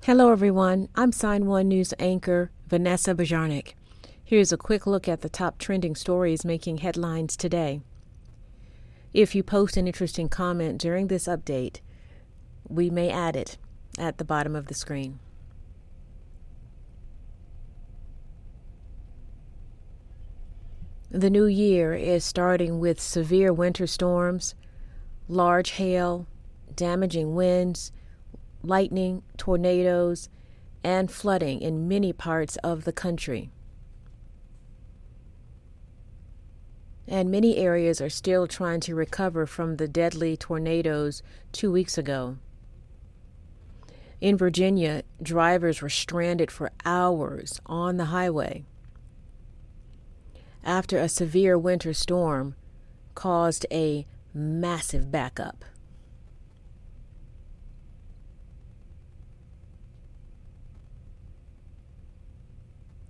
Hello, everyone. I'm Sign1News anchor Vanessa Bajarnik. Here's a quick look at the top trending stories making headlines today. If you post an interesting comment during this update, we may add it at the bottom of the screen. The new year is starting with severe winter storms, large hail, damaging winds, lightning, tornadoes, and flooding in many parts of the country. And many areas are still trying to recover from the deadly tornadoes 2 weeks ago. In Virginia, drivers were stranded for hours on the highway after a severe winter storm caused a massive backup.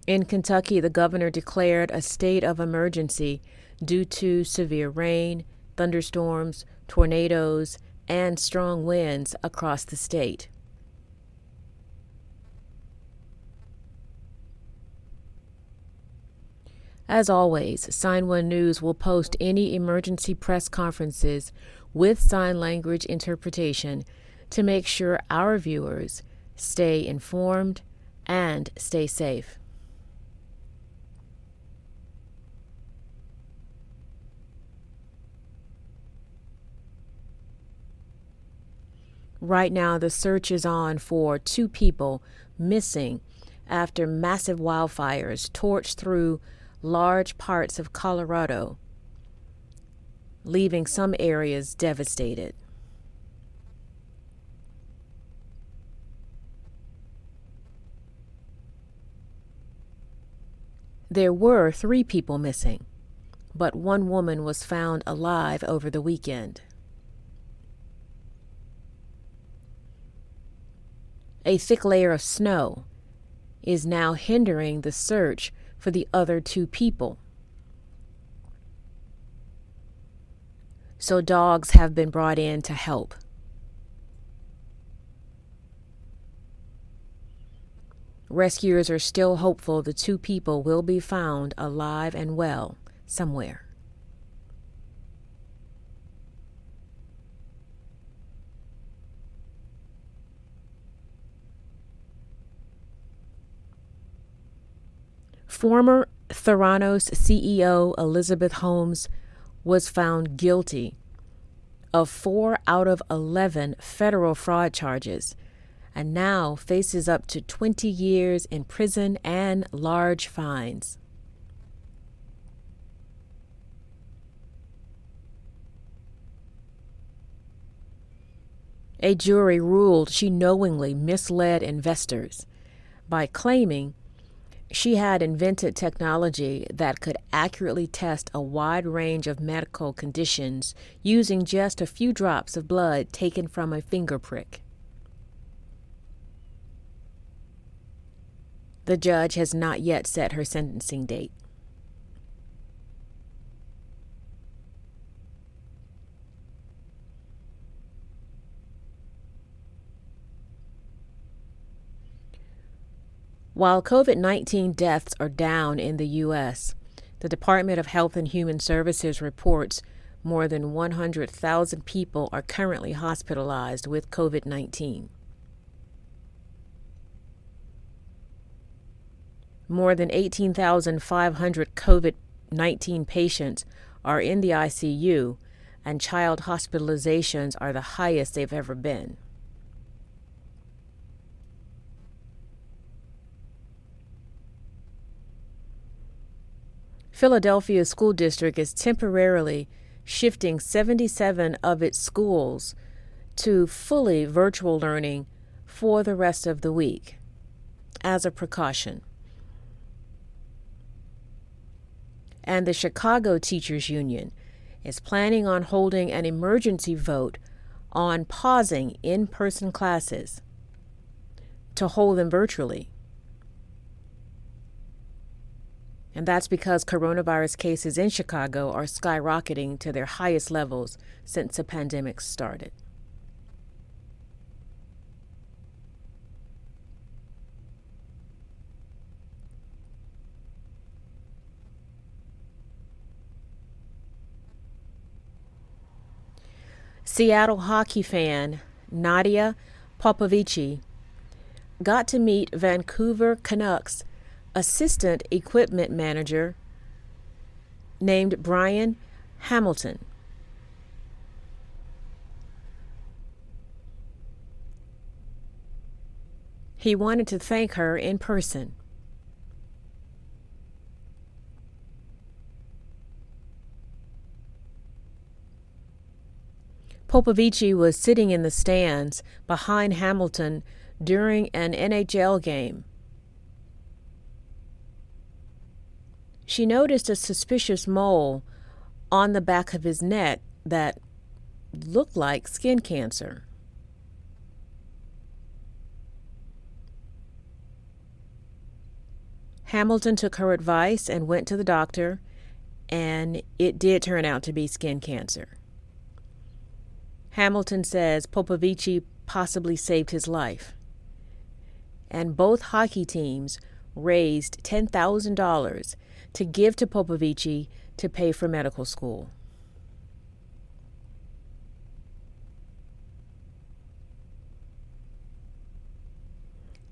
In Kentucky, the governor declared a state of emergency due to severe rain, thunderstorms, tornadoes, and strong winds across the state. As always, Sign1News will post any emergency press conferences with sign language interpretation to make sure our viewers stay informed and stay safe. Right now, the search is on for 2 people missing after massive wildfires torched through large parts of Colorado, leaving some areas devastated. There were 3 people missing, but 1 woman was found alive over the weekend. A thick layer of snow is now hindering the search for the other 2 people. So dogs have been brought in to help. Rescuers are still hopeful the 2 people will be found alive and well somewhere. Former Theranos CEO Elizabeth Holmes was found guilty of 4 out of 11 federal fraud charges and now faces up to 20 years in prison and large fines. A jury ruled she knowingly misled investors by claiming she had invented technology that could accurately test a wide range of medical conditions using just a few drops of blood taken from a finger prick. The judge has not yet set her sentencing date. While COVID-19 deaths are down in the U.S., the Department of Health and Human Services reports more than 100,000 people are currently hospitalized with COVID-19. More than 18,500 COVID-19 patients are in the ICU, and child hospitalizations are the highest they've ever been. Philadelphia School District is temporarily shifting 77 of its schools to fully virtual learning for the rest of the week as a precaution. And the Chicago Teachers Union is planning on holding an emergency vote on pausing in-person classes to hold them virtually. And that's because coronavirus cases in Chicago are skyrocketing to their highest levels since the pandemic started. Seattle hockey fan Nadia Popovici got to meet Vancouver Canucks assistant equipment manager named Brian Hamilton. He wanted to thank her in person. Popovici was sitting in the stands behind Hamilton during an NHL game. She noticed a suspicious mole on the back of his neck that looked like skin cancer. Hamilton took her advice and went to the doctor, and it did turn out to be skin cancer. Hamilton says Popovici possibly saved his life. And both hockey teams raised $10,000 to give to Popovici to pay for medical school.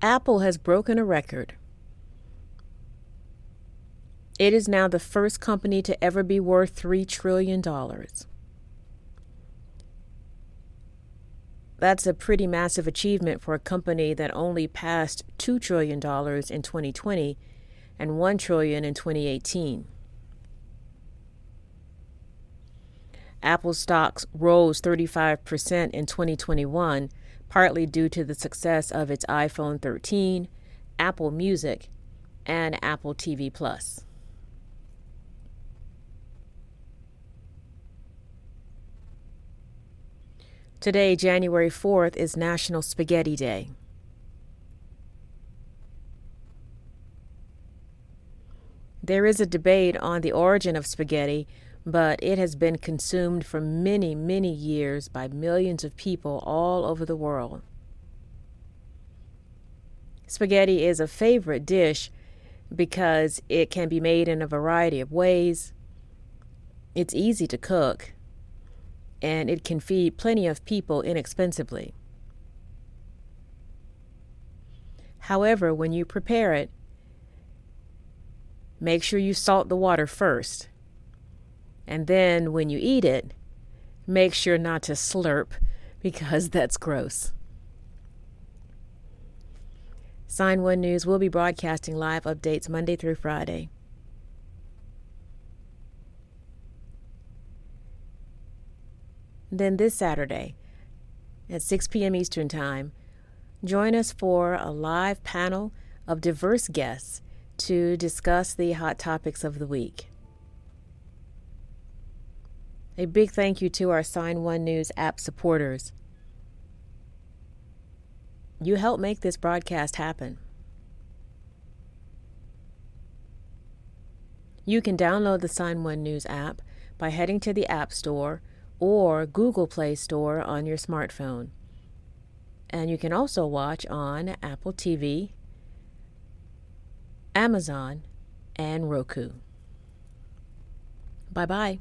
Apple has broken a record. It is now the first company to ever be worth $3 trillion. That's a pretty massive achievement for a company that only passed $2 trillion in 2020 and $1 trillion in 2018. Apple stocks rose 35% in 2021, partly due to the success of its iPhone 13, Apple Music, and Apple TV Plus. Today, January 4th, is National Spaghetti Day. There is a debate on the origin of spaghetti, but it has been consumed for many, many years by millions of people all over the world. Spaghetti is a favorite dish because it can be made in a variety of ways. It's easy to cook, and it can feed plenty of people inexpensively. However, when you prepare it, make sure you salt the water first. And then when you eat it, make sure not to slurp because that's gross. Sign1News will be broadcasting live updates Monday through Friday. Then this Saturday at 6 p.m. Eastern Time, join us for a live panel of diverse guests to discuss the hot topics of the week. A big thank you to our Sign1News app supporters. You help make this broadcast happen. You can download the Sign1News app by heading to the App Store or Google Play Store on your smartphone. And you can also watch on Apple TV, Amazon, and Roku. Bye-bye.